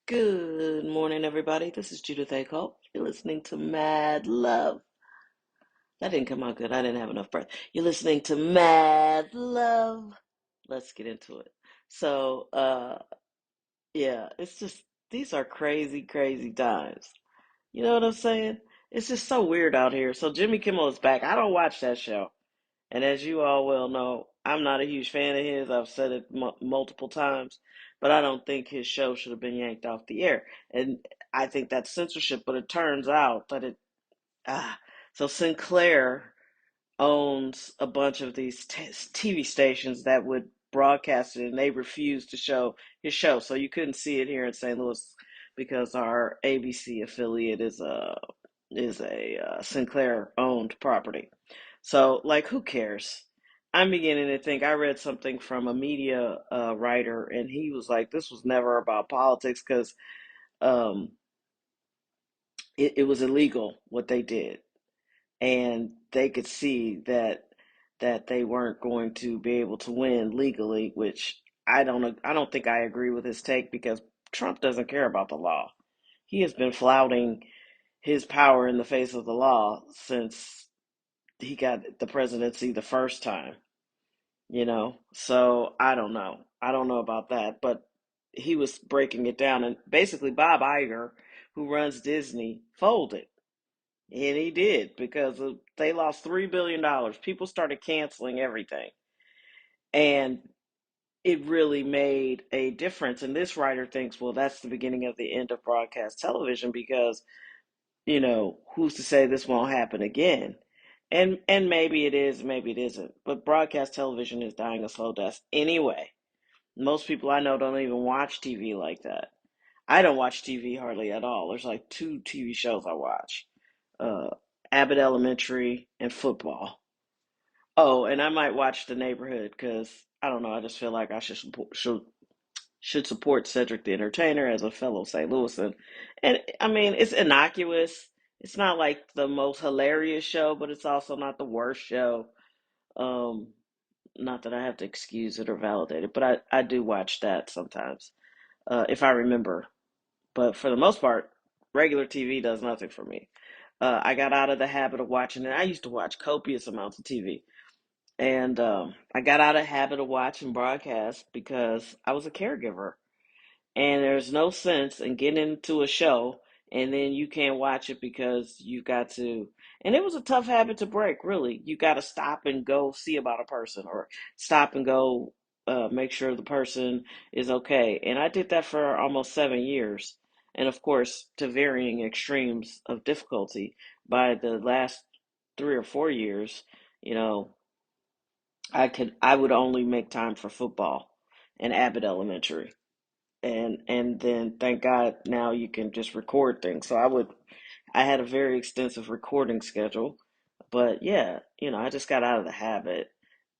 Good morning, everybody. This is Judith A. Cole. You're listening to Mad Love. That didn't come out good. I didn't have enough breath. You're listening to Mad Love. Let's get into it. So, yeah, it's just, these are crazy, crazy times. You know what I'm saying? It's just so weird out here. So, Jimmy Kimmel is back. I don't watch that show. And as you all well know, I'm not a huge fan of his. I've said it multiple times, but I don't think his show should have been yanked off the air. And I think that's censorship, but it turns out that ah, so Sinclair owns a bunch of these TV stations that would broadcast it, and they refused to show his show. So you couldn't see it here in St. Louis because our ABC affiliate is a Sinclair owned property. So, like, who cares? I'm beginning to think. I read something from a media writer, and he was like, "This was never about politics because um, it was illegal what they did, and they could see that they weren't going to be able to win legally." Which I don't think I agree with his take because Trump doesn't care about the law. He has been flouting his power in the face of the law since he got the presidency the first time. So I don't know about that, but he was breaking it down, and basically Bob Iger, who runs Disney, folded. And he did because they lost $3 billion. People started canceling everything, and it really made a difference. And this writer thinks, well, that's the beginning of the end of broadcast television because who's to say this won't happen again? And maybe it is, maybe it isn't. But broadcast television is dying a slow death anyway. Most people I know don't even watch TV like that. I don't watch TV hardly at all. There's like two TV shows I watch. Uh, Abbott Elementary and football. Oh, and I might watch The Neighborhood because I don't know. I just feel like I should support Cedric the Entertainer as a fellow St. Louisan. And I mean, it's innocuous. It's not like the most hilarious show, but it's also not the worst show. Um, Not that I have to excuse it or validate it, but I do watch that sometimes, if I remember. But for the most part, regular TV does nothing for me. I got out of the habit of watching it. I used to watch copious amounts of TV. And I got out of the habit of watching broadcast because I was a caregiver. And there's no sense in getting into a show and then you can't watch it because you got to. And it was a tough habit to break, really. You got to stop and go see about a person or stop and go make sure the person is okay. And I did that for almost 7 years. And of course, to varying extremes of difficulty. By the last 3 or 4 years, you know, I would only make time for football and Abbott Elementary, and then thank God now you can just record things. So I had a very extensive recording schedule, but yeah, I just got out of the habit,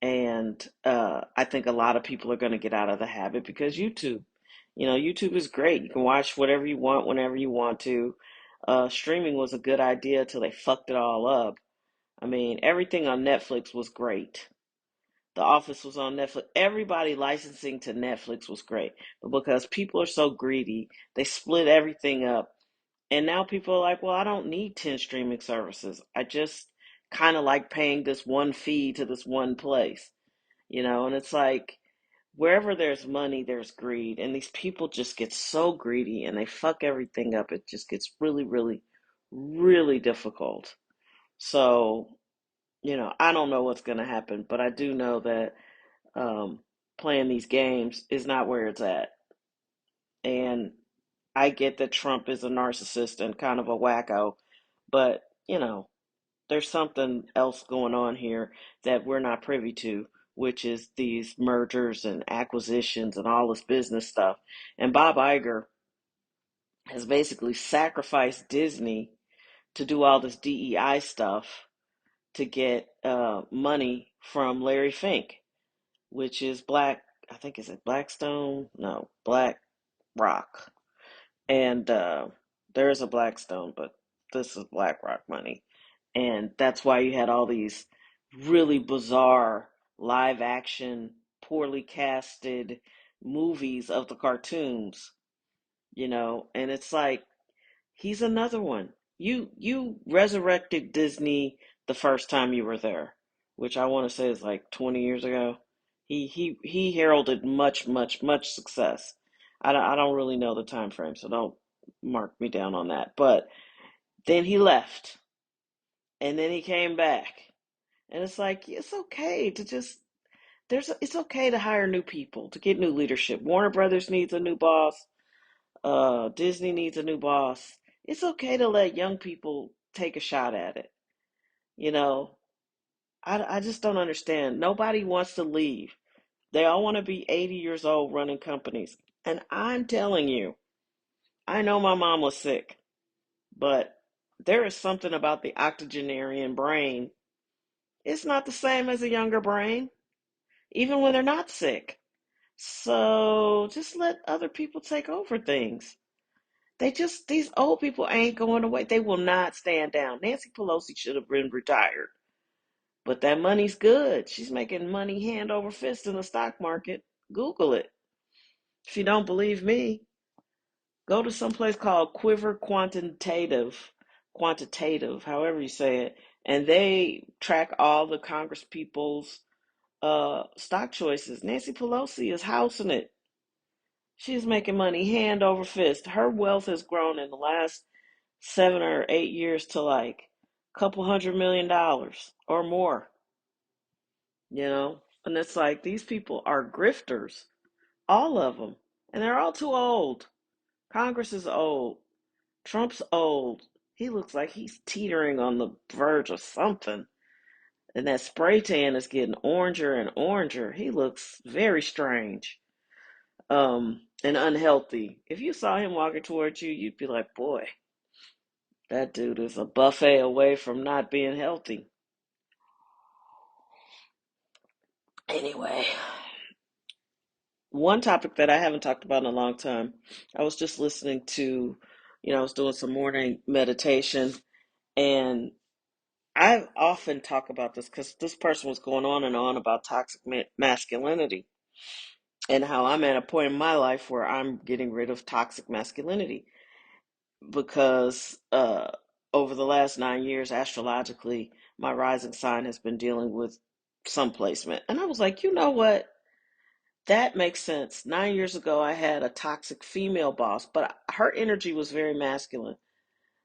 and I think a lot of people are going to get out of the habit because YouTube is great. You can watch whatever you want whenever you want to. Streaming was a good idea till they fucked it all up. I mean, everything on Netflix was great. The Office was on Netflix. Everybody licensing to Netflix was great. But because people are so greedy, they split everything up. And now people are like, well, I don't need 10 streaming services. I just kind of like paying this one fee to this one place. And it's like, wherever there's money, there's greed. And these people just get so greedy and they fuck everything up. It just gets really, really, really difficult. So, I don't know what's going to happen, but I do know that um, playing these games is not where it's at. And I get that Trump is a narcissist and kind of a wacko, but there's something else going on here that we're not privy to, which is these mergers and acquisitions and all this business stuff. And Bob Iger has basically sacrificed Disney to do all this DEI stuff to get money from Larry Fink, which is Black, I think is it Blackstone? No, Black Rock. And there is a Blackstone, but this is BlackRock money. And that's why you had all these really bizarre live action, poorly casted movies of the cartoons and it's like he's another one. You resurrected Disney the first time you were there, which I want to say is like 20 years ago. He heralded much much much success. I don't really know the time frame, so don't mark me down on that. But then he left, and then he came back, and it's like it's okay to just it's okay to hire new people to get new leadership. Warner Brothers needs a new boss. Disney needs a new boss. It's okay to let young people take a shot at it. You know, I just don't understand. Nobody wants to leave. They all want to be 80 years old running companies. And I'm telling you, I know my mom was sick, but there is something about the octogenarian brain. It's not the same as a younger brain, even when they're not sick. So just let other people take over things. These old people ain't going away. They will not stand down. Nancy Pelosi should have been retired, but that money's good. She's making money hand over fist in the stock market. Google it. If you don't believe me, go to some place called Quiver Quantitative, however you say it, and they track all the Congress people's stock choices. Nancy Pelosi is housing it. She's making money hand over fist. Her wealth has grown in the last 7 or 8 years to like a couple $100 million or more, And it's like these people are grifters, all of them. And they're all too old. Congress is old. Trump's old. He looks like he's teetering on the verge of something. And that spray tan is getting oranger and oranger. He looks very strange, and unhealthy. If you saw him walking towards you, you'd be like, boy, that dude is a buffet away from not being healthy. Anyway, one topic that I haven't talked about in a long time, I was just listening to, I was doing some morning meditation, and I often talk about this because this person was going on and on about toxic masculinity and how I'm at a point in my life where I'm getting rid of toxic masculinity because over the last 9 years, astrologically, my rising sign has been dealing with some placement. And I was like, you know what? That makes sense. 9 years ago, I had a toxic female boss, but her energy was very masculine.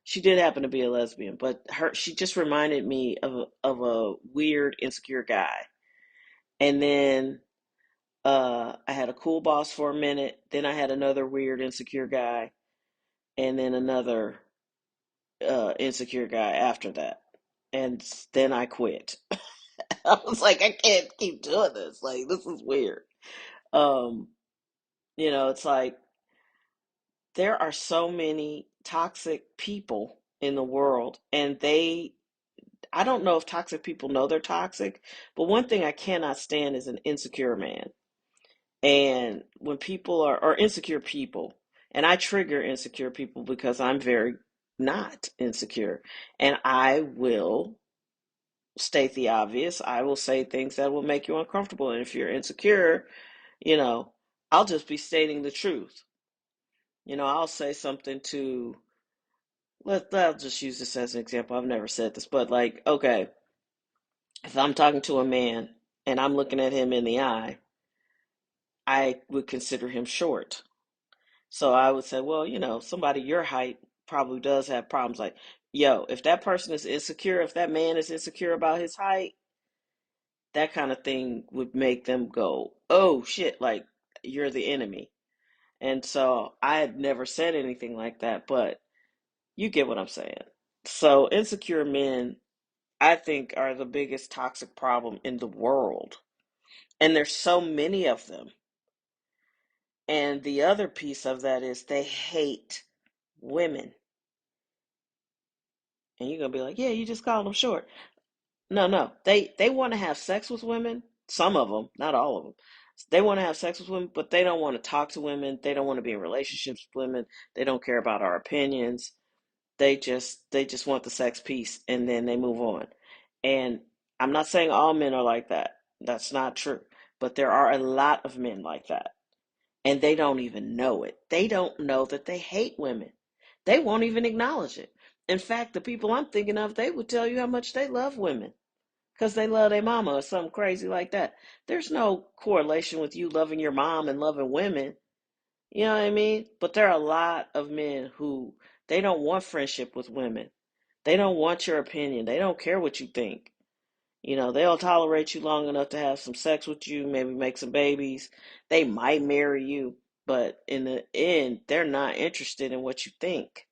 She did happen to be a lesbian, but she just reminded me of a weird, insecure guy. And then I had a cool boss for a minute. Then I had another weird, insecure guy, and then another insecure guy after that. And then I quit. I was like, I can't keep doing this. Like, this is weird. Um, it's like there are so many toxic people in the world, and I don't know if toxic people know they're toxic, but one thing I cannot stand is an insecure man. And when people are insecure people, and I trigger insecure people because I'm very not insecure, and I will state the obvious. I will say things that will make you uncomfortable. And if you're insecure, you know, I'll just be stating the truth. I'll say something to, I'll just use this as an example. I've never said this, but like, okay, if I'm talking to a man and I'm looking at him in the eye, I would consider him short. So I would say, well, somebody your height probably does have problems. Like, yo, if that person is insecure, if that man is insecure about his height, that kind of thing would make them go, oh shit, like you're the enemy. And so I had never said anything like that, but you get what I'm saying. So insecure men, I think, are the biggest toxic problem in the world. And there's so many of them. And the other piece of that is they hate women. And you're gonna be like, yeah, you just called them short. No, no. They want to have sex with women. Some of them, not all of them. They want to have sex with women, but they don't want to talk to women. They don't want to be in relationships with women. They don't care about our opinions. They just want the sex piece and then they move on. And I'm not saying all men are like that. That's not true. But there are a lot of men like that. and they don't even know it. They don't know that they hate women. They won't even acknowledge it. In fact, the people I'm thinking of, they would tell you how much they love women because they love their mama or something crazy like that. There's no correlation with you loving your mom and loving women. You know what I mean? But there are a lot of men who they don't want friendship with women. They don't want your opinion. They don't care what you think. They'll tolerate you long enough to have some sex with you, maybe make some babies. They might marry you, but in the end, they're not interested in what you think.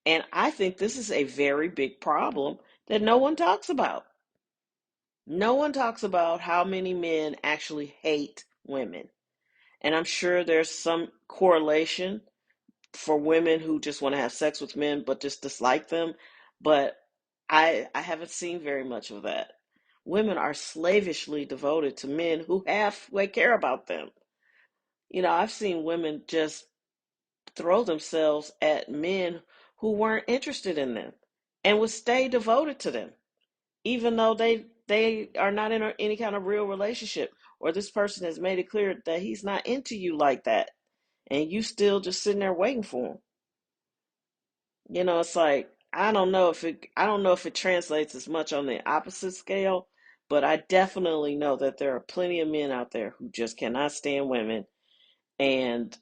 And I think this is a very big problem that no one talks about. No one talks about how many men actually hate women. And I'm sure there's some correlation for women who just want to have sex with men but just dislike them. But I haven't seen very much of that. Women are slavishly devoted to men who halfway care about them. I've seen women just throw themselves at men who weren't interested in them and would stay devoted to them, even though they are not in any kind of real relationship, or this person has made it clear that he's not into you like that, and you still just sitting there waiting for him. It's like I don't know if it translates as much on the opposite scale, but I definitely know that there are plenty of men out there who just cannot stand women, and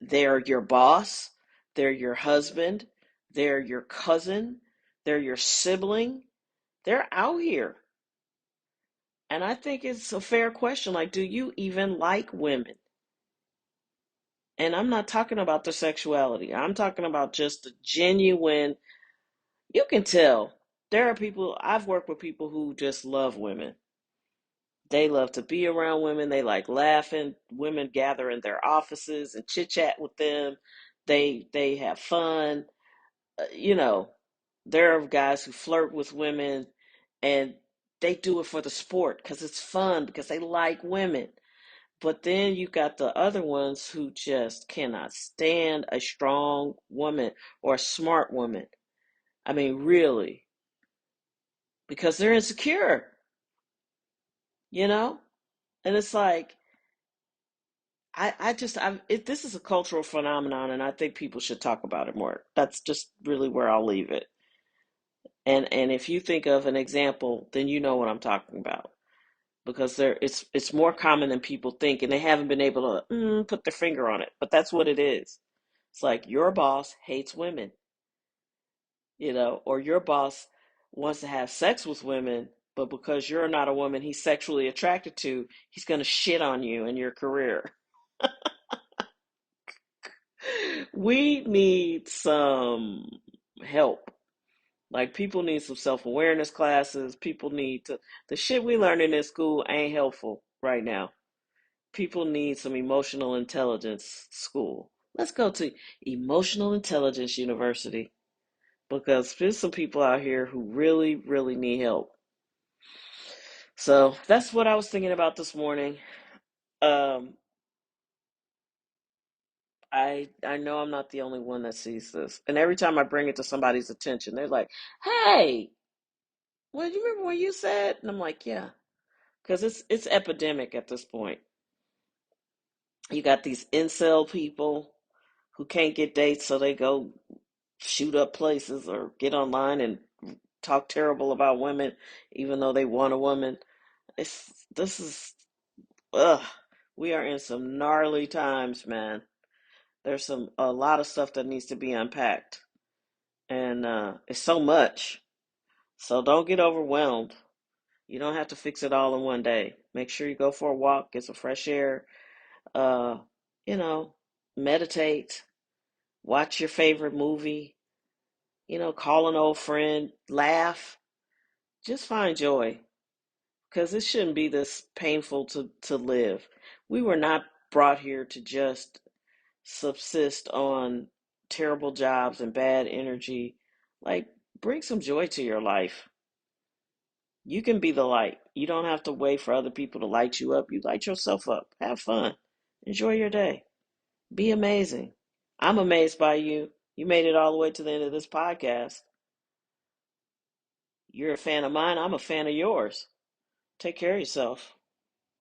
they're your boss, they're your husband, they're your cousin, they're your sibling. They're out here. And I think it's a fair question, like, do you even like women? And I'm not talking about the sexuality. I'm talking about just the genuine. You can tell there are people, I've worked with people who just love women. They love to be around women. They like laughing. Women gather in their offices and chit chat with them. They have fun. You know, there are guys who flirt with women, and they do it for the sport because it's fun, because they like women. But then you got the other ones who just cannot stand a strong woman or a smart woman. I mean, really, because they're insecure, you know? And it's like, this is a cultural phenomenon, and I think people should talk about it more. That's just really where I'll leave it. And if you think of an example, then you know what I'm talking about, because it's more common than people think, and they haven't been able to put their finger on it. But that's what it is. It's like your boss hates women, or your boss wants to have sex with women, but because you're not a woman he's sexually attracted to, he's going to shit on you and your career. We need some help. Like, people need some self-awareness classes. People need to, the shit we learning in school ain't helpful right now. People need some emotional intelligence school. Let's go to Emotional Intelligence University, because there's some people out here who really, really need help. So that's what I was thinking about this morning. Um, I know I'm not the only one that sees this, and every time I bring it to somebody's attention, they're like, "Hey, well, you remember when you said?" And I'm like, "Yeah," because it's epidemic at this point. You got these incel people who can't get dates, so they go shoot up places or get online and talk terrible about women, even though they want a woman. This is ugh. We are in some gnarly times, man. There's a lot of stuff that needs to be unpacked, and it's so much. So don't get overwhelmed. You don't have to fix it all in one day. Make sure you go for a walk, get some fresh air. Uh, you know, meditate, watch your favorite movie. Call an old friend, laugh. Just find joy, because it shouldn't be this painful to live. We were not brought here to just subsist on terrible jobs and bad energy. Like, bring some joy to your life. You can be the light. You don't have to wait for other people to light you up. You light yourself up. Have fun. Enjoy your day. Be amazing. I'm amazed by you. You made it all the way to the end of this podcast. You're a fan of mine. I'm a fan of yours. Take care of yourself.